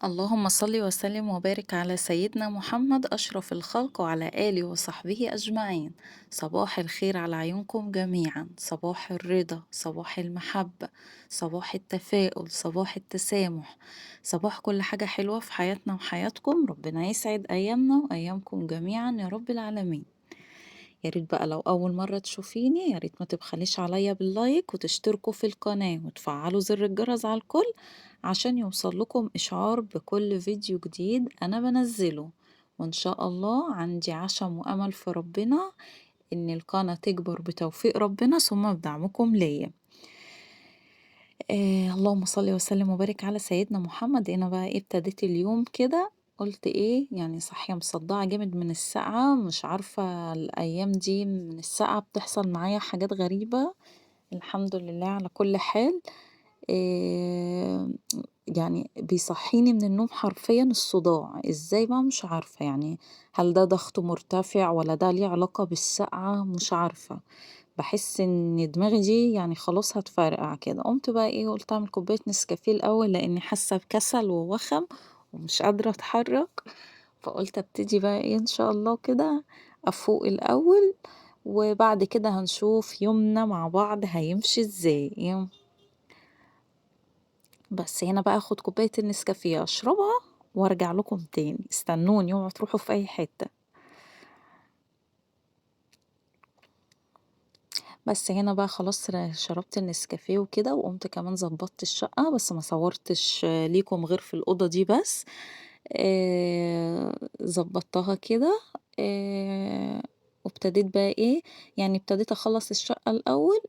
اللهم صل وسلم وبارك على سيدنا محمد أشرف الخلق وعلى آله وصحبه أجمعين. صباح الخير على عيونكم جميعا، صباح الرضا، صباح المحبة، صباح التفاؤل، صباح التسامح، صباح كل حاجة حلوة في حياتنا وحياتكم. ربنا يسعد أيامنا وأيامكم جميعا يا رب العالمين. يا ريت بقى لو أول مرة تشوفيني، يا ريت ما تبخليش عليا باللايك وتشتركوا في القناة وتفعلوا زر الجرس على الكل عشان يوصل لكم إشعار بكل فيديو جديد أنا بنزله. وإن شاء الله عندي عشم وأمل في ربنا إن القناة تكبر بتوفيق ربنا ثم بدعمكم ليا. اللهم صل وسلم وبارك على سيدنا محمد. أنا بقى إيه ابتديت اليوم كده، قُلت إيه، يعني صاحية مصدّعة جامد من السقعة، مش عارفة الأيام دي من السقعة بتحصل معايا حاجات غريبة. الحمد لله على كل حال. آآ يعني بيصحّيني من النوم حرفيًا الصداع، إزاي بقى مش عارفة، يعني هل ده ضغط مرتفع والّا ده ليه علاقة بالسقعة، مش عارفة. باحس إن دماغي دي يعني خلاص هتفرقع كده. قُمت بقى إيه، قُلت أعمل كوباية نسكافيه الأول لإني حاسة بكسل ووخم ومش قادرة أتحرك، فقُلت أبتدي بقى إيه إن شاء الله كده أفوق الأول، وبعد كده هنشوف يومنا مع بعض هيمشي إزاي. بس هنا بقى آخد كوباية النسكافيه أشربها وأرجع لكم تاني، استنوني اوعوا تروحوا في أي حتة. بس هنا بقى خلاص شربت النسكافيه وكده، وقُمت كمان ضبّطت الشقة، بس ما صوّرتش ليكم غير في الأوضة دي بس. ضبّطتها كده. وابتديت بقى إيه، يعني ابتديت أخلّص الشقة الأول.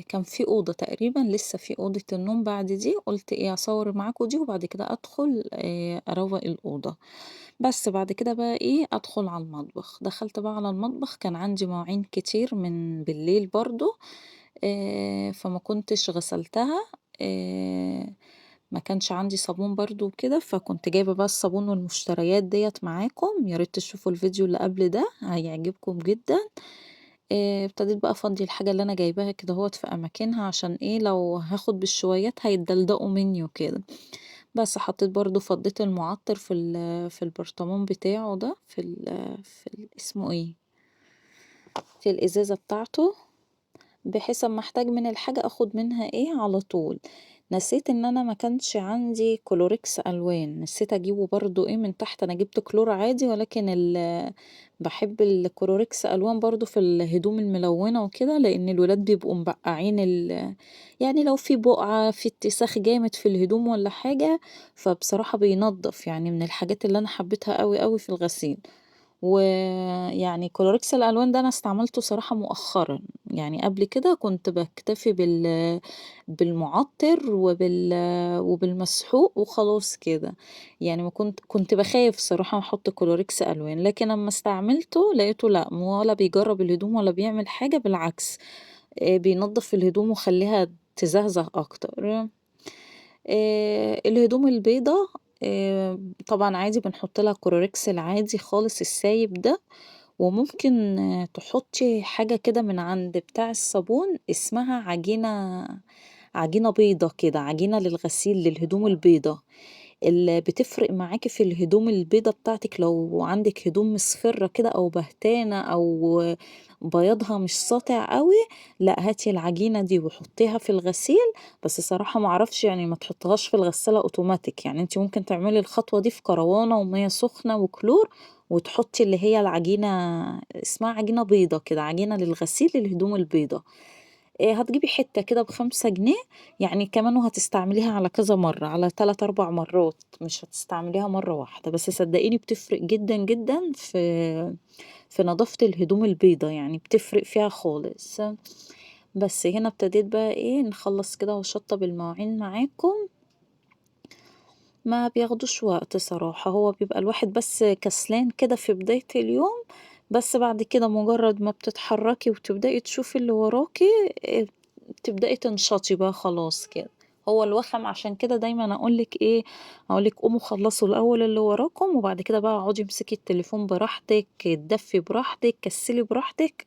كان في أوضة تقريبًا لسه في أوضة النوم بعد دي، قُلت إيه أصوّر معاكم دي وبعد كده أدخل أروّق الأوضة. بس بعد كده بقى إيه، أدخل على المطبخ. دخلت بقى على المطبخ كان عندي مواعين كتير من بالليل برضه، فما كنتش غسلتها. آآ ما كانش عندي صابون برضه وكده، فكنت جايبة بقى الصابون والمشتريات ديّة معاكم، يا ريت تشوفوا الفيديو اللي قبل ده هيعجبكم جدًا. ابتديت بقى أفضّي الحاجة اللي أنا جايباها كدهوّة في أماكنها عشان إيه، لو هاخد بالشويّات هيتدلدقوا منّي وكده. بس حطيت برضه فضّيت المُعطِّر في البرطمان بتاعه ده، اسمه إيه، في الإزازة بتاعته، بحيث أمّا أحتاج من الحاجة آخُد منها إيه، على طول. نسيت إن أنا ما كانش عندي كلوريكس ألوان، نسيت أجيبه برضه إيه من تحت. أنا جِبت كلور عادي ولكن باحب الكلوريكس ألوان برضه في الهدوم الملونة وكده، لإن الولاد بيبقوا مبقّعين يعني لو في بُقعة، في اتساخ جامد في الهدوم والّا حاجة، فبصراحة بينضّف، يعني من الحاجات اللي أنا حبيتها أوي، أوي في الغسيل. ويعني كلوريكس الألوان ده أنا استعملته صراحة مؤخرًا، يعني قبل كده كنت باكتفي بالمُعطِّر وبالمسحوق وخلاص كده. يعني ما كنت باخاف الصراحة أحُط كلوريكس ألوان، لكن أمّا استعملته لقيته لأ، ولا بيجرّب الهدوم ولا بيعمل حاجة، بالعكس بينضّف الهدوم ويخلّيها تزهزه أكتر. الهدوم البيضا طبعًا عادي بنحُط لها كلوريكس العادي خالص السايب ده، وممكن تحُطّي حاجة كده من عند بتاع الصابون اسمها عجينة بيضا كده، عجينة للغسيل للهدوم البيضا. بتفرق معاكِ في الهدوم البيضا بتاعتِك لو عندِك هدوم مصفرة كده أو بهتانة أو بياضها مش ساطع أوي، لأ هاتي العجينة دي وحطيها في الغسيل. بس الصراحة ما أعرفش يعني ما تحطيهاش في الغسالة أوتوماتيك، يعني أنتِ ممكن تعملي الخطوة دي في كروانة ومَيّة سخنة وكلور، وتحطي اللي هي العجينة اسمها عجينة بيضا كده، عجينة للغسيل للهدوم البيضا. هتجيبي حتّة كده ب5 جنيه، يعني كمان وهتستعمليها على كذا مرّة، على 3، 4 مرّات، مش هتستعمليها مرّة واحدة. بس صدّقيني بتفرق جدًا، جدًا في نضافة الهدوم البيضا، يعني بتفرق فيها خالص. بس هنا ابتديت بقى إيه، نخلّص كده وأشطّب المواعين معاكم. ما بياخدوش وقت صراحة، هو بيبقى الواحد بس كسلان كده في بداية اليوم، بس بعد كده مجرد ما بتتحركي وتبدئي تشوفي اللي وراكِ بتبدئي تنشطي بقى خلاص كده. هو الوَخَم عشان كده دايمًا أقول لِك قوموا خلّصوا الأول اللي وراكم وبعد كده بقى اقعدي امسكي التليفون براحتك، اتدفي براحتك، كسّلي براحتك،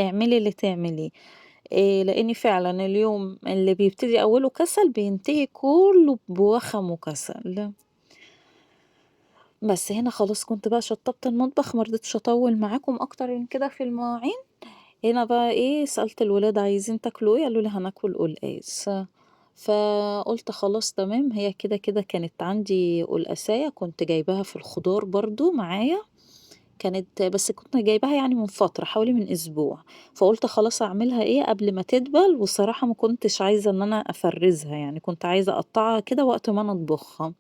اعملي اللي تعمليه. لإني فعلًا اليوم اللي بيبتدي أوله كسل بينتهي كلّه بوخم وكسل. بس هنا خلاص كنت بقى شطّبت المطبخ، ما رضيتش أطوّل معاكم أكتر من كده في المواعين. هنا بقى إيه، سألت الولاد عايزين تاكلوا إيه؟ قالوا لي هناكل قلقاس. فقُلت خلاص تمام، هي كده كانت عندي قلقاساية كنت جايباها في الخضار برضه معايا، كانت بس كنت جايباها يعني من فترة حوالي من أسبوع، فقُلت خلاص أعملها إيه قبل ما تدبل، والصراحة ما كنتش عايزة إن أنا أفرّزها، يعني كنت عايزة أقطّعها كده وقت ما أنا أطبخها.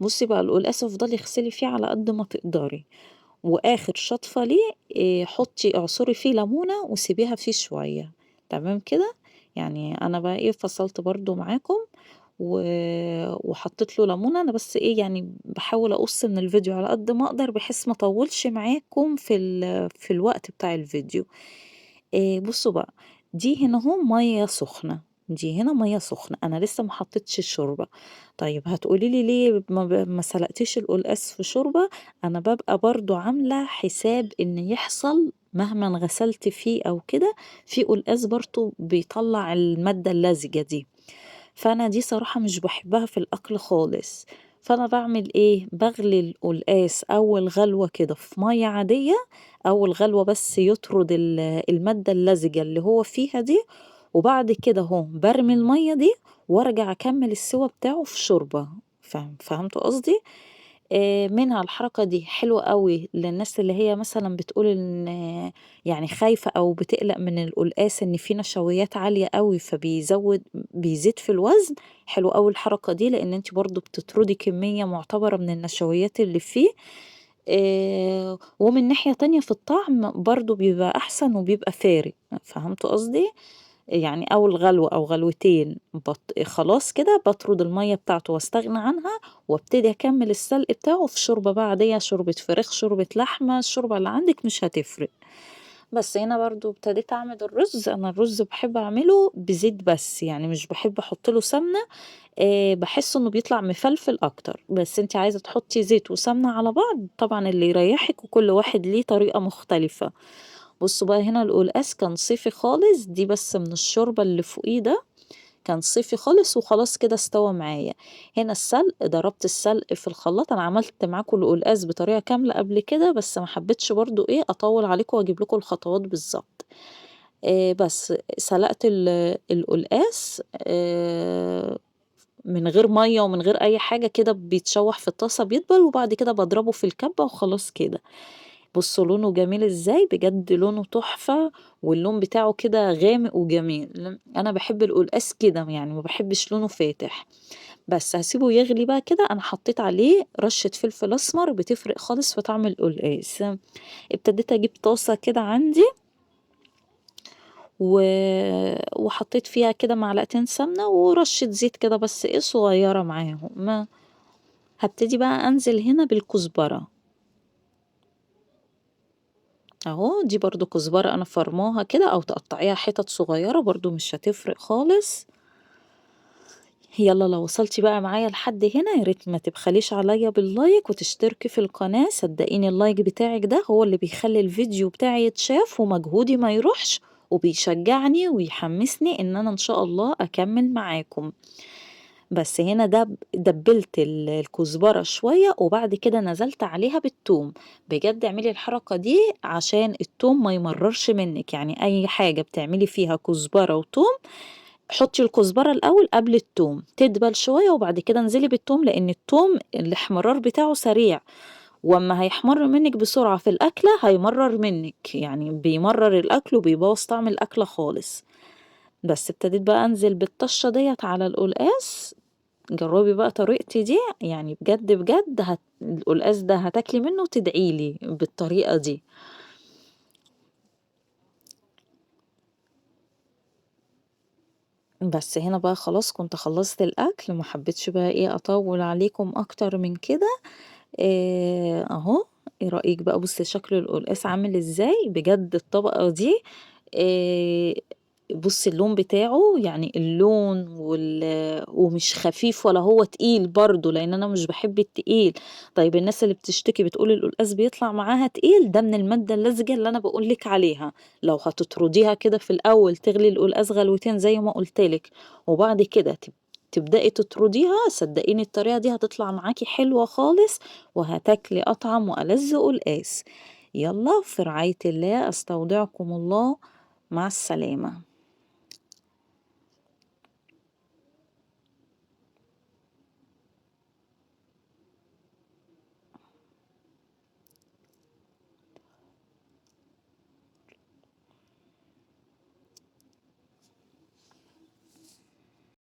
بُصّي بقى القلقاس افضلي اغسلي فيه على قد ما تقدري، وآخر شطفة ليه حُطّي اعصري فيه ليمونة وسيبيها فيه شوية، تمام كده؟ يعني أنا بقى إيه فصلت برضه معاكم و وحطيت له ليمونة، أنا بس إيه يعني باحاول أقُص من الفيديو على قد ما أقدر بحيث ما أطوّلش معاكم في الوقت بتاع الفيديو. بُصّوا بقى، دي هنا أهو مَيّة سخنة، دي هنا مَيّة سخنة، أنا لسه ما حطيتش الشوربة. طيب هتقولي لي ليه ما سلقتيش القلقاس في شوربة؟ أنا بابقى برضه عاملة حساب إن يحصل مهمًا غسلت فيه أو كده، في قلقاس برضه بيطلّع المادة اللزجة دي. فأنا دي صراحة مش باحبها في الأكل خالص، فأنا باعمل إيه، باغلي القلقاس أول غلوة كده في مَيّة عادية، أول غلوة بس يطرد المادة اللزجة اللي هو فيها دي، وبعد كده أهو بارمي المَيّة دي وارجع أكمّل السِوَى بتاعه في شوربة، فهمتوا قصدي؟ منها الحركة دي حلوة أوي للناس اللي هي مثلًا بتقول إن يعني خايفة أو بتقلق من القلقاس إن فيه نشويات عالية أوي بيزيد في الوزن، حلوة أوي الحركة دي لإن أنتِ برضه بتطردي كمية معتبرة من النشويات اللي فيه، ومن ناحية تانية في الطعم برضه بيبقى أحسن وبيبقى فارق، فهمتوا قصدي؟ يعني أول غلوة أو غلوتين خلاص كده باطرد المَيّة بتاعته واستغنى عنها، وابتدي أكمّل السلق بتاعه في شوربة بقى عادية، شوربة فراخ، شوربة لحمة، الشوربة اللي عندِك مش هتفرق. بس هنا برضه ابتديت أعمل الرز، أنا الرز باحب أعمله بزيت بس، يعني مش باحب أحط له سمنة، باحس إنه بيطلع مفلفل أكتر، بس أنتِ عايزة تحطي زيت وسمنة على بعض، طبعًا اللي يريحِك وكل واحد ليه طريقة مختلفة. بُصّوا بقى هنا القلقاس كان صيفي خالص، دي بس من الشوربة اللي فوقيه ده، كان صيفي خالص وخلاص كده استوى معايا. هنا السلق، ضربت السلق في الخلاط، أنا عملت معاكم القلقاس بطريقة كاملة قبل كده، بس ما حبيتش برضه إيه أطوّل عليكم وأجيب لكم الخطوات بالضبط. بس سلقت القلقاس من غير مَيّة ومن غير أي حاجة كده بيتشوّح في الطاسة بيدبل، وبعد كده باضربه في الكبة وخلاص كده. بُصّوا لونه جميل إزاي، بجد لونه تحفة، واللون بتاعه كده غامق وجميل، أنا باحب القلقاس كده يعني ما باحبش لونه فاتح، بس هاسيبه يغلي بقى كده، أنا حطيت عليه رشة فلفل أسمر بتفرق خالص في طعم القلقاس، ابتديت أجيب طاسة كده عندي و وحطيت فيها كده معلقتين سمنة ورشة زيت كده بس إيه صغيرة معاهم، هابتدي بقى أنزل هنا بالكزبرة. أهو دي برضه كزبرة أنا فارماها كده أو تقطّعيها حتت صغيّرة برضه مش هتفرق خالص. يالّا لو وصلتِ بقى معايا لحد هنا يا ريت ما تبخليش عليَّ باللايك وتشتركي في القناة، صدقيني اللايك بتاعِك ده هو اللي بيخلّي الفيديو بتاعي يتشاف ومجهودي ما يروحش، وبيشجعني ويحمسني إن أنا إن شاء الله أكمّل معاكم. بس هنا دبّلت الكزبرة شوية وبعد كده نزلت عليها بالتوم، بجد اعملي الحركة دي عشان التوم ما يمرّرش منِّك، يعني أي حاجة بتعملي فيها كزبرة وتوم حطّي الكزبرة الأول قبل التوم، تدبل شوية وبعد كده انزلي بالتوم، لإن التوم الاحمرار بتاعه سريع، وأمّا هيحمَر منِّك بسرعة في الأكلة هيمرّر منِّك، يعني بيمرّر الأكل وبيبوّظ طعم الأكلة خالص. بس ابتديت بقى أنزل بالطشة ديّة على القلقاس، جرّبي بقى طريقتي دي، يعني بجد القلقاس ده هتاكلي منه وتدعي لي بالطريقة دي. بس هنا بقى خلاص كنت خلّصت الأكل، ما حبيتش بقى إيه أطوّل عليكم أكتر من كده، أهو، إيه رأيِك بقى بُصّي شكل القلقاس عامل إزاي، بجد الطبقة دي آآ بُصّي اللون بتاعه يعني اللون ومش خفيف ولا هو تقيل برضه، لإن أنا مش باحب التقيل. طيب الناس اللي بتشتكي بتقول القلقاس بيطلع معاها تقيل، ده من المادة اللزجة اللي أنا باقول لِك عليها. لو هتطرديها كده في الأول تغلي القلقاس غلوتين زي ما قُلت لِك، وبعد كده تبدئي تطرديها، صدقيني الطريقة دي هتطلع معاكِ حلوة خالص، وهتاكلي أطعم وألذ قلقاس. يالّا في رعاية الله، أستودعكم الله، مع السلامة.